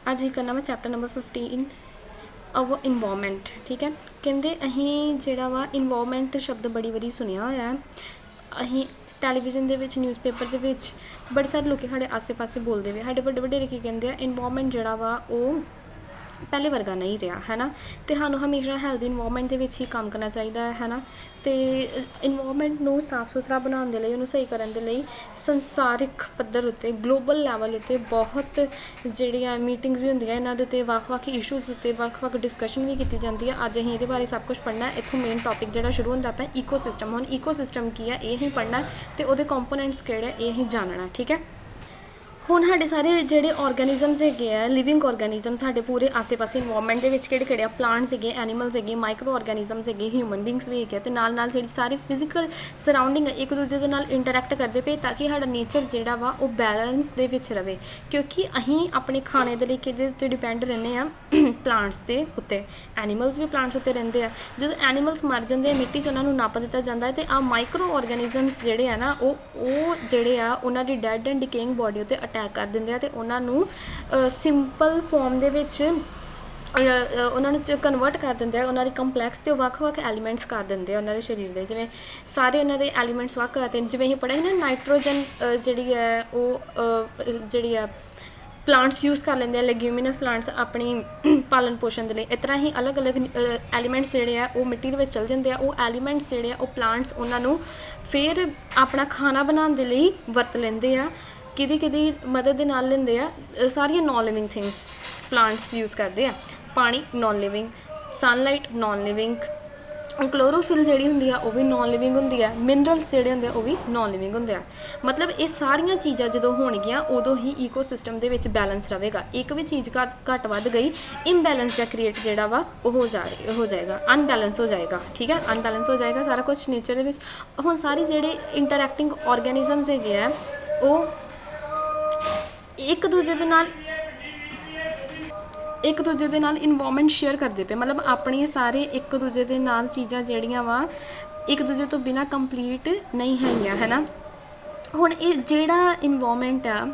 अज ही करना वा chapter number 15 अव इन्वायरमेंट। ठीक है, कहते अं जोड़ा वा इन्वायरमेंट शब्द बड़ी बारी सुनिया होया है। अं टैलीविजन के न्यूज़पेपर के बड़े सारे लोग साढ़े आसे पासे बोलते हुए साढ़े बड़े वड्डेरे की कहते हैं इन्वायरमेंट जोड़ा वा वो पहले वर्गा नहीं रहा है ना। तो सानू हमेशा हैल्दी इन्वायरमेंट ही काम करना चाहिए है ना। तो इन्वायरमेंट नू साफ सुथरा बनाने के लिए उन्होंने सही करने के लिए संसारिक पद्धर उत्ते ग्लोबल लैवल उत्ते बहुत जिहड़ियां मीटिंग्स भी होंदियां इन्हां दे उत्ते वक्-वक् इशूज़ उत्ते वक्-वक् डिस्कशन भी की जाती है। अज असीं इहदे बारे सब कुछ पढ़ना है। इत्थों मेन टॉपिक जिहड़ा शुरू होंदा पिया ईकोसिस्टम। हुण ईकोसिस्टम की है ये असीं पढ़ना है तो उहदे कंपोनेंट्स किहड़े ये असीं जानना। ठीक है, हुण साढ़े सारे जिहड़े ऑर्गेनिजम्स है लिविंग ऑर्गेनिजम साढ़े पूरे आसे पासे इन्वायरमेंट के किहड़े प्लांट्स है एनीमल्स है माइक्रो ऑर्गेनिजम्स है ह्यूमन बींग्स भी है तो नाल जी सारे फिजिकल सराउंडिंग एक दूसरे के नाल इंटरैक्ट करते पे ताकि साਡਾ नेचर जिहड़ा वा वो बैलेंस दे विच रहे। क्योंकि अहीं अपने खाने के लिए किहदे उत्ते डिपेंड रहने आ प्लांट्स के उत्ते। एनीमल्स भी प्लांट्स उत्ते रहिंदे आ। जो एनीमल्स मर जाते हैं मिट्टी च उन्हां नूं नप दिता जाता है तो आ माइक्रो ऑर्गेनिजम्स जिहड़े आ ना वो जिहड़े आ उन्हां दी डैड एंड डिकेइंग बॉडी उत्ते अटैक कर देंगे तो उन्होंने सिंपल फॉर्म दे विच उन्होंने कन्वर्ट कर देंगे उन्होंने कंपलैक्स तो वक्-वक् एलीमेंट्स कर देंगे उन्होंने शरीर के जिमें सारे उन्होंने एलीमेंट्स वक् करते हैं। जिमें असीं पढ़ा ना नाइट्रोजन जी है वो जी है प्लांट्स यूज़ कर लेंगे लेग्यूमिनस प्लांट्स अपनी पालन पोषण के लिए। इस तरह ही अलग अलग एलीमेंट्स जोड़े आ वो मिट्टी के चल जाते हैं। वो एलीमेंट्स जोड़े वो प्लांट्स उन्होंने फिर अपना खाना बनाने के लिए वरत लेंगे आ। कि मदद के नाल लेंदे आ सारिया non living things plants use करते हैं। पानी non living, sunlight non living, chlorophyll जी होंगी वो भी नॉन लिविंग होंगी है, मिनरल्स जोड़े होंगे वो भी नॉन लिविंग होंगे। मतलब ये सारिया चीज़ा जो होणगियां उदों ही ईकोसिस्टम के विच बैलेंस रहेगा। एक भी चीज़ घट वध गई इनबैलेंस या क्रिएट जोड़ा वा हो जाएगा अनबैलेंस हो जाएगा। ठीक है, अनबैलेंस हो जाएगा सारा कुछ नेचर के। हुण सारी जिहड़े इंटरैक्टिंग ऑर्गेनिजम्स है वो एक दूजे के नाल इन्वायरमेंट शेयर करते पे। मतलब अपने सारे एक दूजे के नाल चीज़ां जिहड़ियां वा एक दूजे तो बिना कंप्लीट नहीं है ना। हुण ये जिहड़ा इन्वायरमेंट आ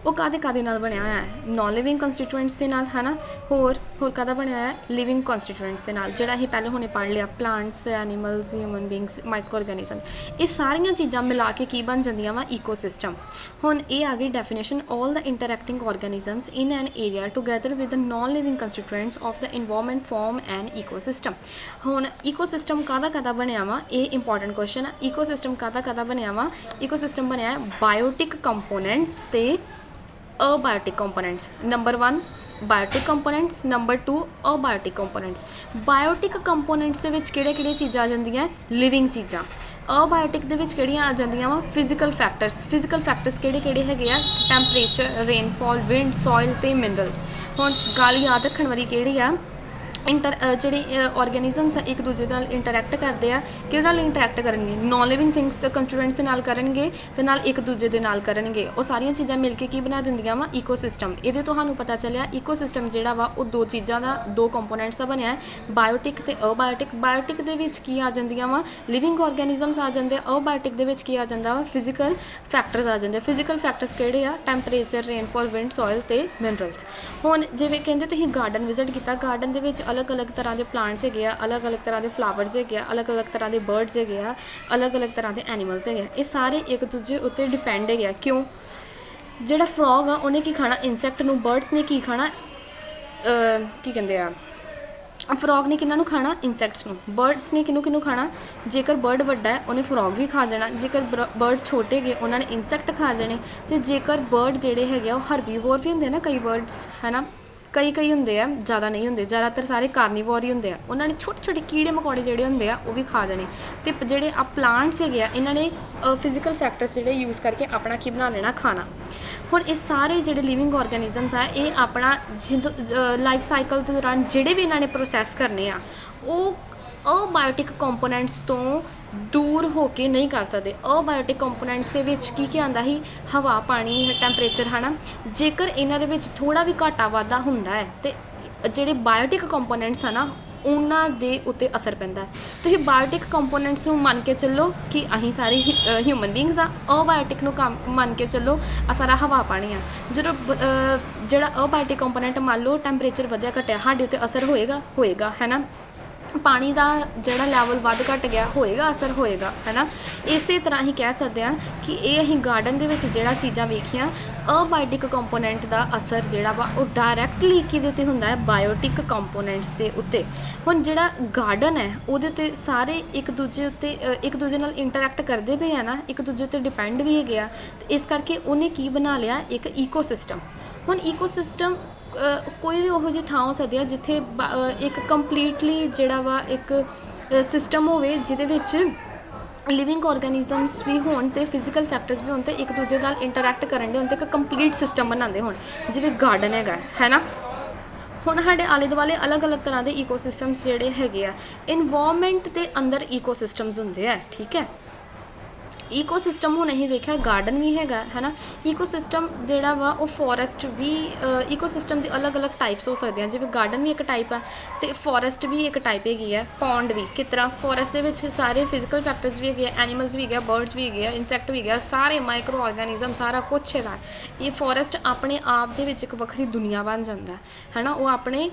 वो कादे नाल बनिया होया है नॉन लिविंग कंस्टिट्यूएंट्स के नाल है ना। होर कादा बनिया है लिविंग कंस्टिट्यूएंट्स के नाल जिहड़ा असीं पहले हुणे पढ़ लिया plants animals human beings micro organism. ये सारियां चीज़ां मिला के की बन जांदियां वा ईकोसिस्टम। हुण ये आ गई definition all the interacting organisms in an area together with the non living constituents of the environment form an ecosystem. हुण ईकोसिस्टम कादा बनिया वा ये इंपॉर्टेंट क्वेश्चन है। ईकोसिस्टम कादा बनिया वा ईकोसिस्टम बनिया बायोटिक कंपोनेंट्स ते abiotic components. Number 1 biotic components, number 2 abiotic components. Biotic components के विच किहड़े चीज़ां आ जांदियां लिविंग चीज़ां। अबायोटिक दे विच किहड़ियां आ जांदियां वा फिजिकल फैक्टर्स। फिजिकल फैक्टर्स किहड़े हैगे आ टैंपरेचर रेनफॉल विंड सॉइल ते मिनरल्स। हुण गल याद रखण वाली किहड़ी आ जिहड़े ऑर्गेनिजम्स एक दूसरे नाल इंटरैक्ट करते हैं कि इंटरैक्ट करेंगे नॉन लिविंग थिंग्स तो कंस्टिट्यूएंट्स नाल करेंगे तो नाल एक दूसरे के नाल करेंगे। वो सारिया चीज़ां मिलके की बना दिंदियां वा ईकोसिस्टम। ये तो सानू पता चलिया ईकोसिस्टम जिहड़ा वा वो दो चीज़ां दा दो कंपोनेंट्स दा बनया है बायोटिक ते अबायोटिक। बायोटिक दे विच की आ जांदियां वा लिविंग ऑर्गेनिजम्स आ जांदे। अबायोटिक दे विच की आ जांदा वा फिजिकल फैक्टर्स आ जांदे। फिजिकल फैक्टर्स किहड़े आ टैंपरेचर रेनफॉल विंड सॉइल ते मिनरल्स। हुण जिवें कहंदे तुसीं गार्डन विजिट कीता गार्डन दे विच अलग अलग तरह के प्लांट्स है अलग अलग तरह के फ्लावर्स है अलग अलग तरह के बर्ड्स है अलग अलग तरह के एनीमल्स है। ये सारे एक दूजे उत्ते डिपेंड है। क्यों जिहड़ा फ्रॉग आ उन्हें की खाना इंसैक्ट नूं, बर्ड्स ने की खाना की कहंदे आ फ्रॉग ने किन्हां नूं खाना इंसैक्ट्स नूं, बर्ड्स ने किनू खाना जेकर बर्ड वड्डा है उन्हें फ्रॉग भी खा जाना, जेकर बर्ड छोटे गए उन्होंने इंसैक्ट खा जाने। तो जेकर बर्ड जिहड़े है वो हरबीवोर भी होंदे ना कई बर्ड्स है ना कई होंगे ज़्यादा नहीं होंगे ज़्यादातर सारे कार्नीवोर ही होंगे उन्होंने छोटे छोटे कीड़े मकोड़े जोड़े होंगे वो भी खा जाने। तो जोड़े आ प्लांट्स है इन्होंने फिजिकल फैक्टर्स जोड़े यूज़ करके अपना की बना लेना खाना। हुण ये सारे जोड़े लिविंग ऑर्गेनिजम्स है ये अपना लाइफ साइकिल के दौरान जोड़े भी इन्होंने प्रोसैस करने वो अबायोटिक कंपोनेंट्स तो दूर होके नहीं कर सकते। अबायोटिक कंपोनेंट्स के विच की आंदा ही हवा पानी टैंपरेचर है ना। जेकर इन्हां दे विच थोड़ा भी घाटा वाधा हुंदा है तो जिहड़े बायोटिक कंपोनेंट्स है ना ਉਹਨਾਂ ਦੇ ਉੱਤੇ ਅਸਰ ਪੈਂਦਾ। ਤੁਸੀਂ ਬਾਇਓਟਿਕ ਕੰਪੋਨੈਂਟਸ ਨੂੰ ਮੰਨ ਕੇ ਚੱਲੋ ਕਿ ਅਸੀਂ ਸਾਰੇ ਹਿਊਮਨ ਬੀਇੰਗਸ ਆ। ਅਬਾਇਓਟਿਕ ਨੂੰ ਮੰਨ ਕੇ ਚੱਲੋ ਆ ਸਾਰਾ ਹਵਾ ਪਾਣੀ ਆ। ਜਦੋਂ ਜਿਹੜਾ ਅਬਾਇਓਟਿਕ ਕੰਪੋਨੈਂਟ ਮੰਨ ਲਓ ਟੈਂਪਰੇਚਰ ਵਧਿਆ ਘਟਿਆ ਸਾਡੇ ਉੱਤੇ ਅਸਰ ਹੋਏਗਾ ਹੈ ਨਾ। ਪਾਣੀ ਦਾ ਜਿਹੜਾ ਲੈਵਲ ਵੱਧ ਘੱਟ ਗਿਆ ਹੋਏਗਾ, ਅਸਰ ਹੋਏਗਾ ਹੈ ਨਾ। ਇਸੇ ਤਰ੍ਹਾਂ ਹੀ ਕਹਿ ਸਕਦੇ ਹਾਂ ਕਿ ਇਹ ਅਸੀਂ ਗਾਰਡਨ ਦੇ ਵਿੱਚ ਜਿਹੜਾ ਚੀਜ਼ਾਂ ਵੇਖੀਆਂ ਅਬਾਇਓਟਿਕ ਕੰਪੋਨੈਂਟ ਦਾ ਅਸਰ ਜਿਹੜਾ ਵਾ ਉਹ ਡਾਇਰੈਕਟਲੀ ਕਿਹਦੇ 'ਤੇ ਹੁੰਦਾ ਹੈ, ਬਾਇਓਟਿਕ ਕੰਪੋਨੈਂਟਸ ਦੇ ਉੱਤੇ। ਹੁਣ ਜਿਹੜਾ ਗਾਰਡਨ ਹੈ ਉਹਦੇ ਉੱਤੇ ਸਾਰੇ ਇੱਕ ਦੂਜੇ ਨਾਲ ਇੰਟਰੈਕਟ ਕਰਦੇ ਪਏ ਆ ਨਾ, ਇੱਕ ਦੂਜੇ 'ਤੇ ਡਿਪੈਂਡ ਵੀ ਹੈਗੇ ਆ। ਅਤੇ ਇਸ ਕਰਕੇ ਉਹਨੇ ਕੀ ਬਣਾ ਲਿਆ, ਇੱਕ ਈਕੋਸਿਸਟਮ। ਹੁਣ ਈਕੋਸਿਸਟਮ ਕੋਈ ਵੀ ਉਹੋ ਜਿਹੀ ਥਾਂ ਹੋ ਸਕਦੀ ਆ ਜਿੱਥੇ ਇੱਕ ਕੰਪਲੀਟਲੀ ਜਿਹੜਾ ਵਾ ਇੱਕ ਸਿਸਟਮ ਹੋਵੇ ਜਿਹਦੇ ਵਿੱਚ ਲਿਵਿੰਗ ਔਰਗੈਨਿਜ਼ਮਸ ਵੀ ਹੋਣ ਅਤੇ ਫਿਜ਼ੀਕਲ ਫੈਕਟਰਸ ਵੀ ਹੋਣ ਅਤੇ ਇੱਕ ਦੂਜੇ ਨਾਲ ਇੰਟਰੈਕਟ ਕਰਨ ਦੇ ਹੋਣ ਅਤੇ ਇੱਕ ਕੰਪਲੀਟ ਸਿਸਟਮ ਬਣਾਉਂਦੇ ਹੋਣ, ਜਿਵੇਂ ਗਾਰਡਨ ਹੈਗਾ ਹੈ ਨਾ। ਹੁਣ ਸਾਡੇ ਆਲੇ ਦੁਆਲੇ ਅਲੱਗ-ਅਲੱਗ ਤਰ੍ਹਾਂ ਦੇ ਈਕੋਸਿਸਟਮਸ ਜਿਹੜੇ ਹੈਗੇ ਆ। ਇਨਵਾਇਰਮੈਂਟ ਦੇ ਅੰਦਰ ਈਕੋਸਿਸਟਮਸ ਹੁੰਦੇ ਆ, ਠੀਕ ਹੈ। ਈਕੋਸਿਸਟਮ ਹੁਣ ਅਸੀਂ ਵੇਖਿਆ ਗਾਰਡਨ ਵੀ ਹੈਗਾ ਹੈ ਨਾ। ਈਕੋਸਿਸਟਮ ਜਿਹੜਾ ਵਾ ਉਹ ਫੋਰੈਸਟ ਵੀ, ਈਕੋਸਿਸਟਮ ਦੇ ਅਲੱਗ-ਅਲੱਗ ਟਾਈਪਸ ਹੋ ਸਕਦੇ ਆ, ਜਿਵੇਂ ਗਾਰਡਨ ਵੀ ਇੱਕ ਟਾਈਪ ਆ ਅਤੇ ਫੋਰੈਸਟ ਵੀ ਇੱਕ ਟਾਈਪ ਹੈਗੀ ਆ। ਪੌਂਡ ਵੀ ਕਿਸ ਤਰ੍ਹਾਂ, ਫੋਰੈਸਟ ਦੇ ਵਿੱਚ ਸਾਰੇ ਫਿਜ਼ੀਕਲ ਫੈਕਟਰਸ ਵੀ ਹੈਗੇ ਆ, ਐਨੀਮਲਸ ਵੀ ਹੈਗੇ ਆ, ਬਰਡਸ ਵੀ ਹੈਗੇ ਆ, ਇਨਸੈਕਟ ਵੀ ਹੈਗੇ ਆ, ਸਾਰੇ ਮਾਈਕਰੋ ਆਰਗੈਨਿਜ਼ਮ ਸਾਰਾ ਕੁਛ ਹੈਗਾ। ਇਹ ਫੋਰੈਸਟ ਆਪਣੇ ਆਪ ਦੇ ਵਿੱਚ ਇੱਕ ਵੱਖਰੀ ਦੁਨੀਆ ਬਣ ਜਾਂਦਾ ਹੈ ਨਾ। ਉਹ ਆਪਣੇ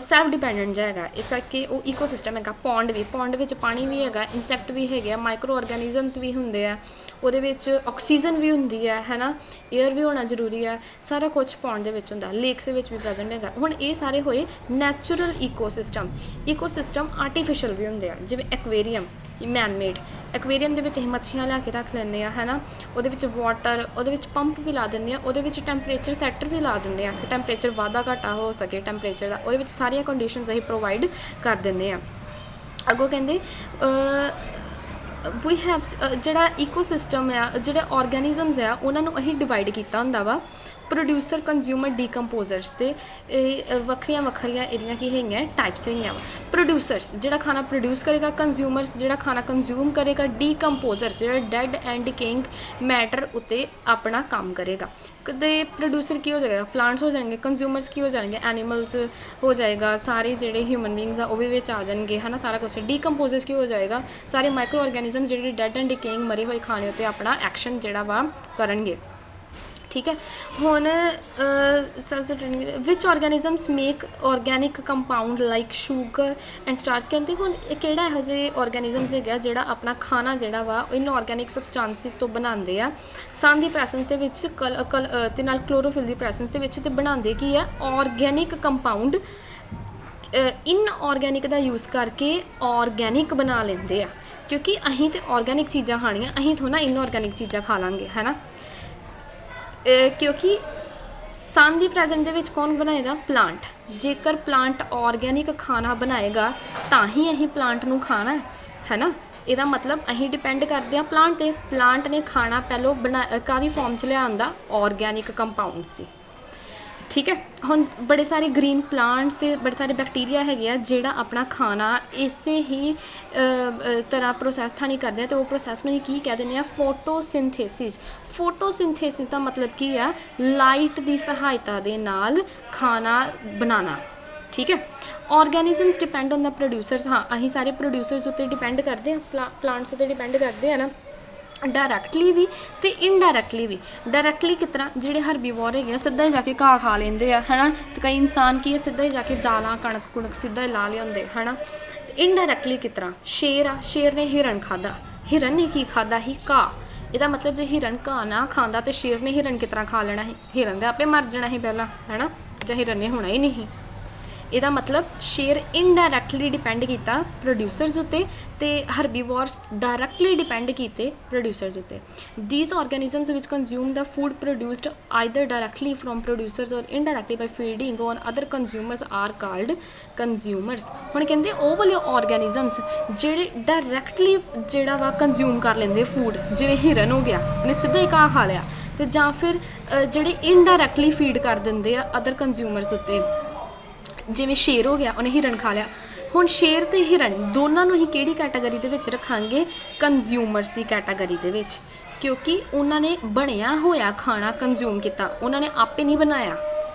ਸੈਲਫ ਡਿਪੈਂਡੈਂਟ ਜਿਹਾ ਹੈਗਾ, ਇਸ ਕਰਕੇ ਉਹ ਈਕੋਸਿਸਟਮ ਹੈਗਾ। ਪੌਂਡ ਵਿੱਚ ਪਾਣੀ ਵੀ ਹੈਗਾ, ਇਨਸੈਕਟ ਵੀ ਹੈਗੇ ਆ, ਮਾਈਕਰੋ ਆਰਗੈਨਿਜ਼ਮਸ ਵੀ ਹੁੰਦੇ ਆ, ਉਹਦੇ ਵਿੱਚ ਆਕਸੀਜਨ ਵੀ ਹੁੰਦੀ ਹੈ ਨਾ, ਏਅਰ ਵੀ ਹੋਣਾ ਜ਼ਰੂਰੀ ਹੈ, ਸਾਰਾ ਕੁਛ ਪੌਂਡ ਦੇ ਵਿੱਚ ਹੁੰਦਾ, ਲੇਕਸ ਦੇ ਵਿੱਚ ਵੀ ਪ੍ਰੈਜ਼ੈਂਟ ਹੈਗਾ। ਹੁਣ ਇਹ ਸਾਰੇ ਹੋਏ ਨੈਚੁਰਲ ਈਕੋਸਿਸਟਮ ਆਰਟੀਫਿਸ਼ਲ ਵੀ ਹੁੰਦੇ ਆ, ਜਿਵੇਂ ਐਕਵੇਰੀਅਮ, ਮੈਨ ਮੇਡ। ਐਕਵੇਰੀਅਮ ਦੇ ਵਿੱਚ ਅਸੀਂ ਮੱਛੀਆਂ ਲਿਆ ਕੇ ਰੱਖ ਲੈਂਦੇ ਹਾਂ ਹੈ ਨਾ, ਉਹਦੇ ਵਿੱਚ ਵਾਟਰ, ਉਹਦੇ ਵਿੱਚ ਪੰਪ ਵੀ ਲਾ ਦਿੰਦੇ ਹਾਂ, ਉਹਦੇ ਵਿੱਚ ਟੈਂਪਰੇਚਰ ਸੈਟਰ ਵੀ ਲਾ ਦਿੰਦੇ ਹਾਂ ਕਿ ਟੈਂਪਰੇਚਰ ਵਾਧਾ ਘਾਟਾ ਹੋ ਸਕੇ ਟੈਂਪਰੇਚਰ ਦਾ, ਉਹਦੇ ਵਿੱਚ ਸਾਰੀਆਂ ਕੰਡੀਸ਼ਨਸ ਅਸੀਂ ਪ੍ਰੋਵਾਈਡ ਕਰ ਦਿੰਦੇ ਹਾਂ। ਅੱਗੋਂ ਕਹਿੰਦੇ ਵੀ ਹੈਵ ਜਿਹੜਾ ਈਕੋਸਿਸਟਮ ਆ, ਜਿਹੜੇ ਔਰਗੈਨਿਜ਼ਮਸ ਆ ਉਹਨਾਂ ਨੂੰ ਅਸੀਂ ਡਿਵਾਈਡ ਕੀਤਾ ਹੁੰਦਾ ਵਾ ਪ੍ਰੋਡਿਊਸਰ, ਕੰਜ਼ਿਊਮਰ, ਡੀਕੰਪੋਜ਼ਰਸ ਅਤੇ ਵੱਖਰੀਆਂ ਇਹਦੀਆਂ ਕੀ ਹੈਗੀਆਂ ਟਾਈਪਸ ਹੈਗੀਆਂ ਵਾ। ਪ੍ਰੋਡਿਊਸਰਸ ਜਿਹੜਾ ਖਾਣਾ ਪ੍ਰੋਡਿਊਸ ਕਰੇਗਾ, ਕੰਜ਼ਿਊਮਰਸ ਜਿਹੜਾ ਖਾਣਾ ਕੰਜ਼ਿਊਮ ਕਰੇਗਾ, ਡੀਕੰਪੋਜ਼ਰਸ ਜਿਹੜਾ ਡੈਡ ਐਂਡ ਡਿਕੇਇੰਗ ਮੈਟਰ ਉੱਤੇ ਆਪਣਾ ਕੰਮ ਕਰੇਗਾ। ਕਦੇ ਪ੍ਰੋਡਿਊਸਰ ਕੀ ਹੋ ਜਾਏਗਾ, ਪਲਾਂਟਸ ਹੋ ਜਾਣਗੇ। ਕੰਜ਼ਿਊਮਰਸ ਕੀ ਹੋ ਜਾਣਗੇ, ਐਨੀਮਲਸ ਹੋ ਜਾਏਗਾ, ਸਾਰੇ ਜਿਹੜੇ ਹਿਊਮਨ ਬੀਇੰਗਸ ਆ ਉਹ ਵੀ ਵਿੱਚ ਆ ਜਾਣਗੇ ਹੈ ਨਾ, ਸਾਰਾ ਕੁਛ। ਡੀਕੰਪੋਜ਼ਰਸ ਕੀ ਹੋ ਜਾਏਗਾ, ਸਾਰੇ ਮਾਈਕਰੋ ਆਰਗੈਨਿਜ਼ਮ ਜਿਹੜੇ ਡੈਡ ਐਂਡ ਡਿਕੇਇੰਗ ਮਰੇ ਹੋਏ ਖਾਣੇ ਉੱਤੇ ਆਪਣਾ ਐਕਸ਼ਨ ਜਿਹੜਾ ਵਾ ਕਰਨਗੇ, ਠੀਕ ਹੈ। ਹੁਣ which organisms make organic compound like sugar and starch. ਕਹਿੰਦੇ ਹੁਣ ਇਹ ਕਿਹੜਾ ਇਹੋ ਜਿਹੇ ਔਰਗੈਨਿਜ਼ਮਸ ਹੈਗਾ ਜਿਹੜਾ ਆਪਣਾ ਖਾਣਾ ਜਿਹੜਾ ਵਾ ਇਨਆਰਗੈਨਿਕ ਸਬਸਟੈਂਸਿਸ ਤੋਂ ਬਣਾਉਂਦੇ ਆ, ਸਨ ਦੀ ਪ੍ਰੈਸੈਂਸ ਦੇ ਵਿੱਚ ਅਤੇ ਨਾਲ ਕਲੋਰੋਫਿਲ ਦੀ ਪ੍ਰੈਸੈਂਸ ਦੇ ਵਿੱਚ, ਅਤੇ ਬਣਾਉਂਦੇ ਕੀ ਆ ਔਰਗੈਨਿਕ ਕੰਪਾਊਂਡ ਇਨਆਰਗੈਨਿਕ ਦਾ ਯੂਜ਼ ਕਰਕੇ ਔਰਗੈਨਿਕ ਬਣਾ ਲੈਂਦੇ ਆ। ਕਿਉਂਕਿ ਅਸੀਂ ਤਾਂ ਔਰਗੈਨਿਕ ਚੀਜ਼ਾਂ ਖਾਣੀਆਂ, ਅਸੀਂ ਥੋੜ੍ਹਾ ਨਾ ਇਨਆਰਗੈਨਿਕ ਚੀਜ਼ਾਂ ਖਾ ਲਾਂਗੇ ਹੈ ਨਾ। ਕਿਉਂਕਿ ਸਨ ਦੀ ਪ੍ਰੈਜ਼ੈਂਟ ਦੇ ਵਿੱਚ ਕੌਣ ਬਣਾਏਗਾ, ਪਲਾਂਟ। ਜੇਕਰ ਪਲਾਂਟ ਔਰਗੈਨਿਕ ਖਾਣਾ ਬਣਾਏਗਾ ਤਾਂ ਹੀ ਅਸੀਂ ਪਲਾਂਟ ਨੂੰ ਖਾਣਾ ਹੈ ਨਾ। ਇਹਦਾ ਮਤਲਬ ਅਸੀਂ ਡਿਪੈਂਡ ਕਰਦੇ ਹਾਂ ਪਲਾਂਟ 'ਤੇ। ਪਲਾਂਟ ਨੇ ਖਾਣਾ ਪਹਿਲੋਂ ਕਾਹਦੀ ਫੋਰਮ 'ਚ ਲਿਆਉਂਦਾ, ਔਰਗੈਨਿਕ ਕੰਪਾਊਂਡ ਸੀ, ਠੀਕ ਹੈ। ਹੁਣ ਬੜੇ ਸਾਰੇ ਗ੍ਰੀਨ ਪਲਾਂਟਸ ਅਤੇ ਬੜੇ ਸਾਰੇ ਬੈਕਟੀਰੀਆ ਹੈਗੇ ਆ ਜਿਹੜਾ ਆਪਣਾ ਖਾਣਾ ਇਸੇ ਹੀ ਤਰ੍ਹਾਂ ਪ੍ਰੋਸੈਸ ਥਾਣੀ ਕਰਦੇ ਆ, ਅਤੇ ਉਹ ਪ੍ਰੋਸੈਸ ਨੂੰ ਹੀ ਕੀ ਕਹਿ ਦਿੰਦੇ ਆ, ਫੋਟੋਸਿੰਥੇਸਿਸ ਦਾ ਮਤਲਬ ਕੀ ਆ, ਲਾਈਟ ਦੀ ਸਹਾਇਤਾ ਦੇ ਨਾਲ ਖਾਣਾ ਬਣਾਉਣਾ, ਠੀਕ ਹੈ। ਔਰਗੈਨਿਜ਼ਮਸ ਡਿਪੈਂਡ ਔਨ ਦਾ ਪ੍ਰੋਡਿਊਸਰਸ। ਹਾਂ, ਅਸੀਂ ਸਾਰੇ ਪ੍ਰੋਡਿਊਸਰਸ ਉੱਤੇ ਡਿਪੈਂਡ ਕਰਦੇ ਹਾਂ, ਪਲਾਂਟਸ ਉੱਤੇ ਡਿਪੈਂਡ ਕਰਦੇ ਆ ਨਾ, ਡਾਇਰੈਕਟਲੀ ਵੀ ਅਤੇ ਇਨਡਾਇਰੈਕਟਲੀ ਵੀ। ਡਾਇਰੈਕਟਲੀ ਕਿਸ ਤਰ੍ਹਾਂ, ਜਿਹੜੇ ਹਰਬੀਵੋਰ ਹੈਗੇ ਆ ਸਿੱਧਾ ਹੀ ਜਾ ਕੇ ਘਾਹ ਖਾ ਲੈਂਦੇ ਆ ਹੈ ਨਾ, ਅਤੇ ਕਈ ਇਨਸਾਨ ਕੀ ਹੈ ਸਿੱਧਾ ਹੀ ਜਾ ਕੇ ਦਾਲਾਂ ਕਣਕ ਸਿੱਧਾ ਹੀ ਲਾ ਲਿਆਉਂਦੇ ਹੈ ਨਾ। ਅਤੇ ਇਨਡਾਇਰੈਕਟਲੀ ਕਿਸ ਤਰ੍ਹਾਂ, ਸ਼ੇਰ ਆ, ਸ਼ੇਰ ਨੇ ਹਿਰਨ ਖਾਧਾ, ਹਿਰਨ ਨੇ ਕੀ ਖਾਧਾ ਸੀ, ਘਾਹ। ਇਹਦਾ ਮਤਲਬ ਜੇ ਹਿਰਨ ਘਾਹ ਨਾ ਖਾਂਦਾ ਤਾਂ ਸ਼ੇਰ ਨੇ ਹਿਰਨ ਕਿਸ ਤਰ੍ਹਾਂ ਖਾ ਲੈਣਾ ਸੀ, ਹਿਰਨ ਦੇ ਆਪੇ ਮਰ ਜਾਣਾ ਸੀ ਪਹਿਲਾਂ ਹੈ ਨਾ, ਜਾਂ ਹਿਰਨ ਨੇ ਹੋਣਾ ਹੀ ਨਹੀਂ ਸੀ। ਇਹਦਾ ਮਤਲਬ ਸ਼ੇਰ ਇਨਡਾਇਰੈਕਟਲੀ ਡਿਪੈਂਡ ਕੀਤਾ ਪ੍ਰੋਡਿਊਸਰਸ ਉੱਤੇ, ਅਤੇ ਹਰਬੀਵੋਰਸ ਡਾਇਰੈਕਟਲੀ ਡਿਪੈਂਡ ਕੀਤੇ ਪ੍ਰੋਡਿਊਸਰਸ ਉੱਤੇ। These organisms which consume the food produced either directly from producers or indirectly by feeding on other consumers are called consumers. ਹੁਣ ਕਹਿੰਦੇ ਉਹ ਵਾਲੇ ਔਰਗੈਨਿਜ਼ਮਸ ਜਿਹੜੇ ਡਾਇਰੈਕਟਲੀ ਜਿਹੜਾ ਵਾ ਕੰਜ਼ਿਊਮ ਕਰ ਲੈਂਦੇ ਫੂਡ, ਜਿਵੇਂ ਹਿਰਨ ਹੋ ਗਿਆ ਉਹਨੇ ਸਿੱਧਾ ਹੀ ਘਾਹ ਖਾ ਲਿਆ, ਅਤੇ ਜਾਂ ਫਿਰ ਜਿਹੜੇ ਇਨਡਾਇਰੈਕਟਲੀ ਫੀਡ ਕਰ ਦਿੰਦੇ ਆ ਅਦਰ ਕੰਜ਼ਿਊਮਰਸ ਉੱਤੇ, ਜਿਵੇਂ ਸ਼ੇਰ ਹੋ ਗਿਆ ਉਹਨੇ ਹਿਰਨ ਖਾ ਲਿਆ। ਹੁਣ ਸ਼ੇਰ ਅਤੇ ਹਿਰਨ ਦੋਨਾਂ ਨੂੰ ਹੀ ਕਿਹੜੀ ਕੈਟਾਗਰੀ ਦੇ ਵਿੱਚ ਰੱਖਾਂਗੇ, ਕੰਜ਼ਿਊਮਰਸ ਦੀ ਕੈਟਾਗਰੀ ਦੇ ਵਿੱਚ, ਕਿਉਂਕਿ ਉਹਨਾਂ ਨੇ ਬਣਿਆ ਹੋਇਆ ਖਾਣਾ ਕੰਜ਼ਿਊਮ ਕੀਤਾ, ਉਹਨਾਂ ਨੇ ਆਪੇ ਨਹੀਂ ਬਣਾਇਆ।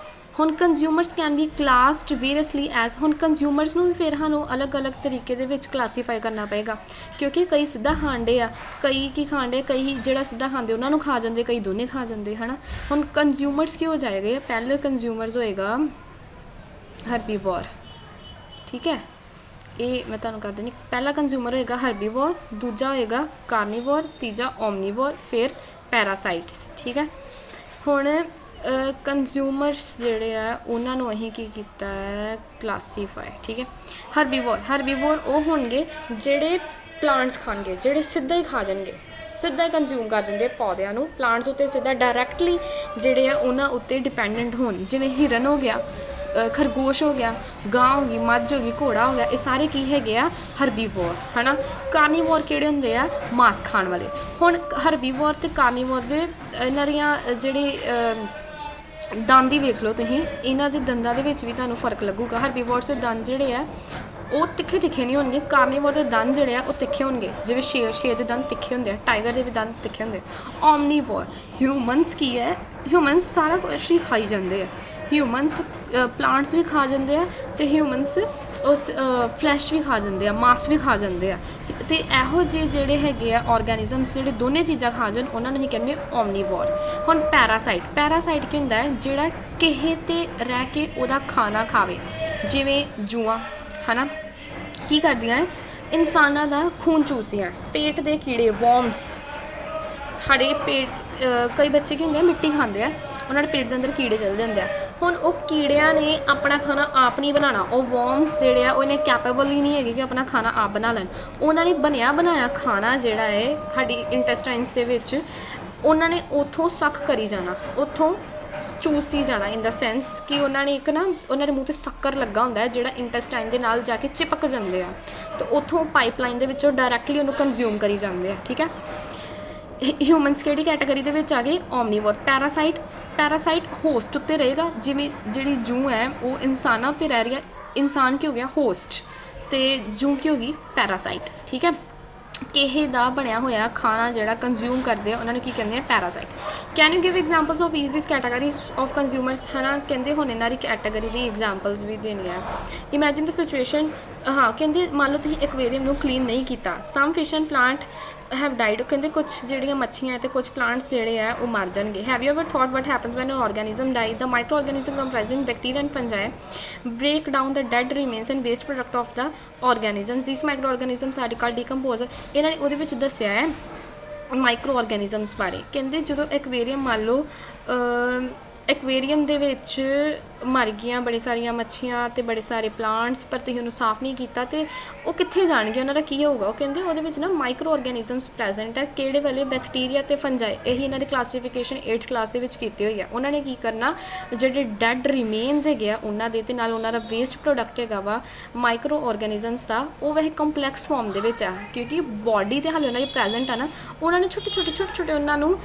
ਹੁਣ ਕੰਜ਼ਿਊਮਰਸ ਕੈਨ ਬੀ ਕਲਾਸਡ ਵੇਰੀਅਸਲੀ ਐਜ਼, ਹੁਣ ਕੰਜ਼ਿਊਮਰਸ ਨੂੰ ਵੀ ਫਿਰ ਸਾਨੂੰ ਅਲੱਗ-ਅਲੱਗ ਤਰੀਕੇ ਦੇ ਵਿੱਚ ਕਲਾਸੀਫਾਈ ਕਰਨਾ ਪਏਗਾ, ਕਿਉਂਕਿ ਕਈ ਸਿੱਧਾ ਖਾਂਦੇ ਆ, ਕਈ ਕੀ ਖਾਂਦੇ, ਕਈ ਜਿਹੜਾ ਸਿੱਧਾ ਖਾਂਦੇ ਉਹਨਾਂ ਨੂੰ ਖਾ ਜਾਂਦੇ, ਕਈ ਦੋਨੇ ਖਾ ਜਾਂਦੇ, ਹੈ ਨਾ। ਹੁਣ ਕੰਜ਼ਿਊਮਰਸ ਕੀ ਹੋ ਜਾਏਗਾ, ਪਹਿਲੇ ਕੰਜ਼ਿਊਮਰਸ ਹੋਏਗਾ ਹਰਬੀਵੋਰ, ਠੀਕ ਹੈ, ਇਹ ਮੈਂ ਤੁਹਾਨੂੰ ਕਰ ਦਿੰਦੀ। ਪਹਿਲਾ ਕੰਜ਼ਿਊਮਰ ਹੋਏਗਾ ਹਰਬੀਵੋਰ, ਦੂਜਾ ਹੋਏਗਾ ਕਾਰਨੀਵੋਰ, ਤੀਜਾ ਓਮਨੀਵੋਰ, ਫਿਰ ਪੈਰਾਸਾਈਟਸ, ਠੀਕ ਹੈ। ਹੁਣ ਕੰਜ਼ਿਊਮਰਸ ਜਿਹੜੇ ਆ ਉਹਨਾਂ ਨੂੰ ਅਸੀਂ ਕੀ ਕੀਤਾ ਹੈ, ਕਲਾਸੀਫਾਈ, ਠੀਕ ਹੈ। ਹਰਬੀਵੋਰ ਉਹ ਹੋਣਗੇ ਜਿਹੜੇ ਪਲਾਂਟਸ ਖਾਣਗੇ, ਜਿਹੜੇ ਸਿੱਧਾ ਹੀ ਖਾ ਜਾਣਗੇ, ਸਿੱਧਾ ਹੀ ਕੰਜ਼ਿਊਮ ਕਰ ਦਿੰਦੇ ਪੌਦਿਆਂ ਨੂੰ, ਪਲਾਂਟਸ ਉੱਤੇ ਸਿੱਧਾ ਡਾਇਰੈਕਟਲੀ ਜਿਹੜੇ ਆ ਉਹਨਾਂ ਉੱਤੇ ਡਿਪੈਂਡੈਂਟ ਹੋਣ, ਜਿਵੇਂ ਹਿਰਨ ਹੋ ਗਿਆ, ਖਰਗੋਸ਼ ਹੋ ਗਿਆ, ਗਾਂ ਹੋ ਗਈ, ਮੱਝ ਹੋ ਗਈ, ਘੋੜਾ ਹੋ ਗਿਆ, ਇਹ ਸਾਰੇ ਕੀ ਹੈਗੇ ਆ, ਹਰਬੀਵੋਰ, ਹੈ ਨਾ। ਕਾਰਨੀਵੋਰ ਕਿਹੜੇ ਹੁੰਦੇ ਆ, ਮਾਸ ਖਾਣ ਵਾਲੇ। ਹੁਣ ਹਰਬੀਵੋਰ ਅਤੇ ਕਾਰਨੀਵੋਰ ਦੇ ਇਹਨਾਂ ਦੀਆਂ ਜਿਹੜੇ ਦੰਦ ਹੀ ਵੇਖ ਲਓ ਤੁਸੀਂ, ਇਹਨਾਂ ਦੇ ਦੰਦਾਂ ਦੇ ਵਿੱਚ ਵੀ ਤੁਹਾਨੂੰ ਫਰਕ ਲੱਗੂਗਾ। ਹਰਬੀਵੋਰਸ ਦੇ ਦੰਦ ਜਿਹੜੇ ਆ ਉਹ ਤਿੱਖੇ ਨਹੀਂ ਹੋਣਗੇ, ਕਾਰਨੀਵੋਰ ਦੇ ਦੰਦ ਜਿਹੜੇ ਆ ਉਹ ਤਿੱਖੇ ਹੋਣਗੇ, ਜਿਵੇਂ ਸ਼ੇਰ ਦੇ ਦੰਦ ਤਿੱਖੇ ਹੁੰਦੇ ਆ, ਟਾਈਗਰ ਦੇ ਵੀ ਦੰਦ ਤਿੱਖੇ ਹੁੰਦੇ ਆ। ਓਮਨੀਵੋਰ ਹਿਊਮਨਸ ਕੀ ਹੈ, ਹਿਊਮਨਸ ਸਾਰਾ ਕੁਛ ਹੀ ਖਾਈ ਜਾਂਦੇ ਆ, ਹਿਊਮਨਸ ਪਲਾਂਟਸ ਵੀ ਖਾ ਜਾਂਦੇ ਆ ਅਤੇ ਹਿਊਮਨਸ ਉਸ ਫਲੈਸ਼ ਵੀ ਖਾ ਜਾਂਦੇ ਆ, ਮਾਸ ਵੀ ਖਾ ਜਾਂਦੇ ਆ, ਅਤੇ ਇਹੋ ਜਿਹੇ ਜਿਹੜੇ ਹੈਗੇ ਆ ਔਰਗੈਨਿਜ਼ਮਸ ਜਿਹੜੇ ਦੋਨੇ ਚੀਜ਼ਾਂ ਖਾ ਜਾਣ ਉਹਨਾਂ ਨੂੰ ਹੀ ਕਹਿੰਦੇ ਓਮਨੀਵੋਰ। ਹੁਣ ਪੈਰਾਸਾਈਟ ਕੀ ਹੁੰਦਾ ਹੈ, ਜਿਹੜਾ ਕਿਸੇ 'ਤੇ ਰਹਿ ਕੇ ਉਹਦਾ ਖਾਣਾ ਖਾਵੇ, ਜਿਵੇਂ ਜੂਆਂ, ਹੈ ਨਾ, ਕੀ ਕਰਦੀਆਂ ਹੈ, ਇਨਸਾਨਾਂ ਦਾ ਖੂਨ ਚੂਸਦੀਆਂ, ਪੇਟ ਦੇ ਕੀੜੇ, ਵੋਰਮਸ, ਸਾਡੇ ਪੇਟ ਕਈ ਬੱਚੇ ਕੀ ਹੁੰਦੇ ਆ ਮਿੱਟੀ ਖਾਂਦੇ ਆ, ਉਹਨਾਂ ਦੇ ਪੇਟ ਦੇ ਅੰਦਰ ਕੀੜੇ ਚਲ ਜਾਂਦੇ ਆ। ਹੁਣ ਉਹ ਕੀੜਿਆਂ ਨੇ ਆਪਣਾ ਖਾਣਾ ਆਪ ਨਹੀਂ ਬਣਾਉਣਾ, ਉਹ ਵੋਰਮਸ ਜਿਹੜੇ ਆ ਉਹ ਇਹਨੇ ਕੈਪੇਬਲ ਹੀ ਨਹੀਂ ਹੈਗੇ ਕਿ ਆਪਣਾ ਖਾਣਾ ਆਪ ਬਣਾ ਲੈਣ। ਉਹਨਾਂ ਨੇ ਬਣਿਆ ਬਣਾਇਆ ਖਾਣਾ ਜਿਹੜਾ ਹੈ ਸਾਡੀ ਇੰਟੈਸਟਾਈਨਸ ਦੇ ਵਿੱਚ, ਉਹਨਾਂ ਨੇ ਉੱਥੋਂ ਸੱਕ ਕਰੀ ਜਾਣਾ, ਉੱਥੋਂ ਚੂਸੀ ਜਾਣਾ, ਇਨ ਦਾ ਸੈਂਸ ਕਿ ਉਹਨਾਂ ਨੇ ਇੱਕ ਨਾ ਉਹਨਾਂ ਦੇ ਮੂੰਹ 'ਤੇ ਸ਼ੱਕਰ ਲੱਗਾ ਹੁੰਦਾ ਹੈ ਜਿਹੜਾ ਇੰਟੈਸਟਾਈਨ ਦੇ ਨਾਲ ਜਾ ਕੇ ਚਿਪਕ ਜਾਂਦੇ ਆ, ਅਤੇ ਉੱਥੋਂ ਪਾਈਪਲਾਈਨ ਦੇ ਵਿੱਚੋਂ ਡਾਇਰੈਕਟਲੀ ਉਹਨੂੰ ਕੰਜ਼ਿਊਮ ਕਰੀ ਜਾਂਦੇ ਆ, ਠੀਕ ਹੈ। ਹਿਊਮਨਸ ਕਿਹੜੀ ਕੈਟਾਗਰੀ ਦੇ ਵਿੱਚ ਆ ਗਏ, ਓਮਨੀਵੋਰ। ਪੈਰਾਸਾਈਟ ਹੋਸਟ ਉੱਤੇ ਰਹੇਗਾ, ਜਿਵੇਂ ਜਿਹੜੀ ਜੂੰ ਹੈ ਉਹ ਇਨਸਾਨਾਂ ਉੱਤੇ ਰਹਿ ਰਹੀ ਹੈ, ਇਨਸਾਨ ਕੀ ਹੋ ਗਿਆ, ਹੋਸਟ, ਅਤੇ ਜੂੰ ਕੀ ਹੋ ਗਈ, ਪੈਰਾਸਾਈਟ, ਠੀਕ ਹੈ। ਕਿਸੇ ਦਾ ਬਣਿਆ ਹੋਇਆ ਖਾਣਾ ਜਿਹੜਾ ਕੰਜ਼ਿਊਮ ਕਰਦੇ ਆ ਉਹਨਾਂ ਨੂੰ ਕੀ ਕਹਿੰਦੇ ਆ, parasite. Can you give examples of each this categories of consumers, ਹੈ ਨਾ, ਕਹਿੰਦੇ ਹੁਣ ਇਹਨਾਂ ਦੀ ਕੈਟਾਗਰੀ ਦੀ ਐਗਜ਼ਾਮਪਲਸ ਵੀ ਦੇਣੀਆਂ। ਇਮੈਜਿਨ ਦ ਸਿਚੁਏਸ਼ਨ, ਹਾਂ ਕਹਿੰਦੇ ਮੰਨ ਲਓ ਤੁਸੀਂ ਐਕਵੇਰੀਅਮ ਨੂੰ ਕਲੀਨ ਨਹੀਂ ਕੀਤਾ, some fish and plant have died, ਕਹਿੰਦੇ ਕੁਛ ਜਿਹੜੀਆਂ ਮੱਛੀਆਂ ਅਤੇ ਕੁਛ ਪਲਾਂਟਸ ਜਿਹੜੇ ਆ ਉਹ ਮਰ ਜਾਣਗੇ। Have you ever thought what happens when an organism die, the micro organism comprising bacteria and fungi break down the dead remains and waste product of the organisms, these microorganisms are called decomposer। ਇਹਨਾਂ ਨੇ ਉਹਦੇ ਵਿੱਚ ਦੱਸਿਆ ਹੈ micro ਆਰਗੈਨਿਜ਼ਮਸ ਬਾਰੇ, ਕਹਿੰਦੇ ਜਦੋਂ ਐਕਵੇਰੀਅਮ ਮੰਨ ਲਓ ਐਕਵੇਰੀਅਮ ਦੇ ਵਿੱਚ ਮਰ ਗਈਆਂ ਬੜੀ ਸਾਰੀਆਂ ਮੱਛੀਆਂ ਅਤੇ ਬੜੇ ਸਾਰੇ ਪਲਾਂਟਸ, ਪਰ ਤੁਸੀਂ ਉਹਨੂੰ ਸਾਫ਼ ਨਹੀਂ ਕੀਤਾ ਅਤੇ ਉਹ ਕਿੱਥੇ ਜਾਣਗੇ, ਉਹਨਾਂ ਦਾ ਕੀ ਹੋਊਗਾ। ਉਹ ਕਹਿੰਦੇ ਉਹਦੇ ਵਿੱਚ ਨਾ ਮਾਈਕਰੋ ਆਰਗੈਨਿਜ਼ਮਸ ਪ੍ਰੈਜ਼ੈਂਟ ਹੈ, ਕਿਹੜੇ ਵਾਲੇ, ਬੈਕਟੀਰੀਆ ਅਤੇ ਫੰਜਾਈ। ਇਹੀ ਇਹਨਾਂ ਦੀ ਕਲਾਸੀਫਿਕੇਸ਼ਨ 8th ਕਲਾਸ ਦੇ ਵਿੱਚ ਕੀਤੀ ਹੋਈ ਹੈ। ਉਹਨਾਂ ਨੇ ਕੀ ਕਰਨਾ, ਜਿਹੜੇ ਡੈਡ ਰਿਮੇਨਸ ਹੈਗੇ ਆ ਉਹਨਾਂ ਦੇ, ਅਤੇ ਨਾਲ ਉਹਨਾਂ ਦਾ ਵੇਸਟ ਪ੍ਰੋਡਕਟ ਹੈਗਾ ਵਾ ਮਾਈਕਰੋ ਆਰਗੈਨਿਜ਼ਮਸ ਦਾ, ਉਹ ਵੈਸੇ ਕੰਪਲੈਕਸ ਫਾਰਮ ਦੇ ਵਿੱਚ ਆ, ਕਿਉਂਕਿ ਬੋਡੀ ਤੇ ਹਾਲੇ ਉਹਨਾਂ ਦੀ ਪ੍ਰੈਜ਼ੈਂਟ ਆ ਨਾ, ਉਹਨਾਂ ਨੇ ਛੋਟੇ ਉਹਨਾਂ ਨੂੰ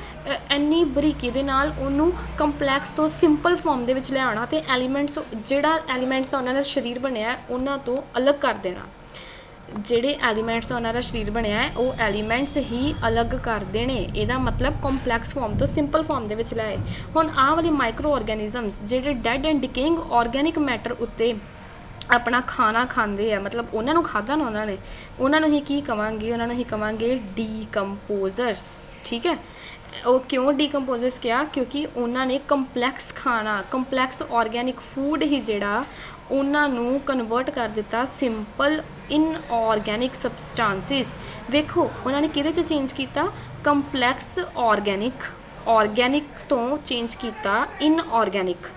ਇੰਨੀ ਬਰੀਕੀ ਦੇ ਨਾਲ ਉਹਨੂੰ ਕੰਪਲੈਕਸ ਤੋਂ ਸਿੰਪਲ ਫਾਰਮ ਦੇ ਵਿੱਚ ਲਿਆਉਣਾ, ਅਤੇ ਐਲੀਮੈਂਟਸ ਜਿਹੜਾ ਐਲੀਮੈਂਟਸ ਉਹਨਾਂ ਦਾ ਸਰੀਰ ਬਣਿਆ ਉਹਨਾਂ ਤੋਂ ਅਲੱਗ ਕਰ ਦੇਣਾ, ਜਿਹੜੇ ਐਲੀਮੈਂਟਸ ਉਹਨਾਂ ਦਾ ਸਰੀਰ ਬਣਿਆ ਹੈ ਉਹ ਐਲੀਮੈਂਟਸ ਹੀ ਅਲੱਗ ਕਰ ਦੇਣੇ। ਇਹਦਾ ਮਤਲਬ ਕੰਪਲੈਕਸ ਫਾਰਮ ਤੋਂ ਸਿੰਪਲ ਫਾਰਮ ਦੇ ਵਿੱਚ ਲਿਆਏ। ਹੁਣ ਆਹ ਵਾਲੇ ਮਾਈਕਰੋ ਆਰਗੈਨਿਜ਼ਮਸ ਜਿਹੜੇ ਡੈਡ ਐਂਡ ਡਿਕੇਇੰਗ ਆਰਗੈਨਿਕ ਮੈਟਰ ਉੱਤੇ ਆਪਣਾ ਖਾਣਾ ਖਾਂਦੇ ਆ, ਮਤਲਬ ਉਹਨਾਂ ਨੂੰ ਖਾਧਾ ਨਾ ਉਹਨਾਂ ਨੇ, ਉਹਨਾਂ ਨੂੰ ਹੀ ਕੀ ਕਵਾਂਗੇ, ਉਹਨਾਂ ਨੂੰ ਹੀ ਕਵਾਂਗੇ ਡੀਕੰਪੋਜ਼ਰਸ, ਠੀਕ ਹੈ। ਉਹ ਕਿਉਂ ਡੀਕੰਪੋਜ਼ਰਸ ਕਿਹਾ, ਕਿਉਂਕਿ ਉਹਨਾਂ ਨੇ ਕੰਪਲੈਕਸ ਖਾਣਾ, ਕੰਪਲੈਕਸ ਆਰਗੈਨਿਕ ਫੂਡ ਹੀ ਜਿਹੜਾ ਉਹਨਾਂ ਨੂੰ ਕਨਵਰਟ ਕਰ ਦਿੱਤਾ ਸਿੰਪਲ ਇਨਆਰਗੈਨਿਕ ਸਬਸਟੈਂਸਿਸ। ਵੇਖੋ ਉਹਨਾਂ ਨੇ ਕਿਹਦੇ 'ਚ ਚੇਂਜ ਕੀਤਾ, ਕੰਪਲੈਕਸ ਆਰਗੈਨਿਕ ਤੋਂ ਚੇਂਜ ਕੀਤਾ ਇਨਆਰਗੈਨਿਕ,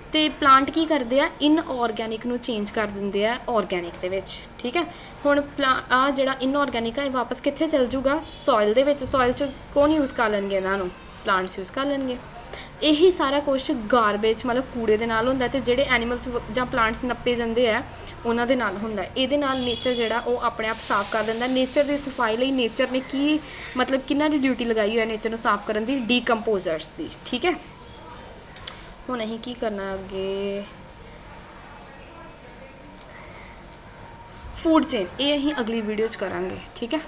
ਅਤੇ ਪਲਾਂਟ ਕੀ ਕਰਦੇ ਆ, ਇਨਆਰਗੈਨਿਕ ਨੂੰ ਚੇਂਜ ਕਰ ਦਿੰਦੇ ਆ ਆਰਗੈਨਿਕ ਦੇ ਵਿੱਚ, ਠੀਕ ਹੈ। ਹੁਣ ਆਹ ਜਿਹੜਾ ਇਨਆਰਗੈਨਿਕ ਆ ਇਹ ਵਾਪਸ ਕਿੱਥੇ ਚੱਲ ਜੂਗਾ, ਸੋਇਲ ਦੇ ਵਿੱਚ। ਸੋਇਲ 'ਚ ਕੌਣ ਯੂਜ਼ ਕਰ ਲੈਣਗੇ ਇਹਨਾਂ ਨੂੰ, ਪਲਾਂਟਸ ਯੂਜ਼ ਕਰ ਲੈਣਗੇ। ਇਹੀ ਸਾਰਾ ਕੁਛ ਗਾਰਬੇਜ ਮਤਲਬ ਕੂੜੇ ਦੇ ਨਾਲ ਹੁੰਦਾ, ਅਤੇ ਜਿਹੜੇ ਐਨੀਮਲਸ ਜਾਂ ਪਲਾਂਟਸ ਨੱਪੇ ਜਾਂਦੇ ਆ ਉਹਨਾਂ ਦੇ ਨਾਲ ਹੁੰਦਾ। ਇਹਦੇ ਨਾਲ ਨੇਚਰ ਜਿਹੜਾ ਉਹ ਆਪਣੇ ਆਪ ਸਾਫ਼ ਕਰ ਦਿੰਦਾ। ਨੇਚਰ ਦੀ ਸਫਾਈ ਲਈ ਨੇਚਰ ਨੇ ਕੀ ਮਤਲਬ ਕਿਹਨਾਂ ਦੀ ਡਿਊਟੀ ਲਗਾਈ ਹੋਈ ਨੇਚਰ ਨੂੰ ਸਾਫ਼ ਕਰਨ ਦੀ, ਡੀਕੰਪੋਜ਼ਰਸ ਦੀ, ਠੀਕ ਹੈ। ਹੁਣ ਅਸੀਂ ਕੀ ਕਰਨਾ ਅੱਗੇ, ਫੂਡ ਚੇਨ, ਇਹ ਅਸੀਂ ਅਗਲੀ ਵੀਡੀਓ 'ਚ ਕਰਾਂਗੇ, ਠੀਕ ਹੈ।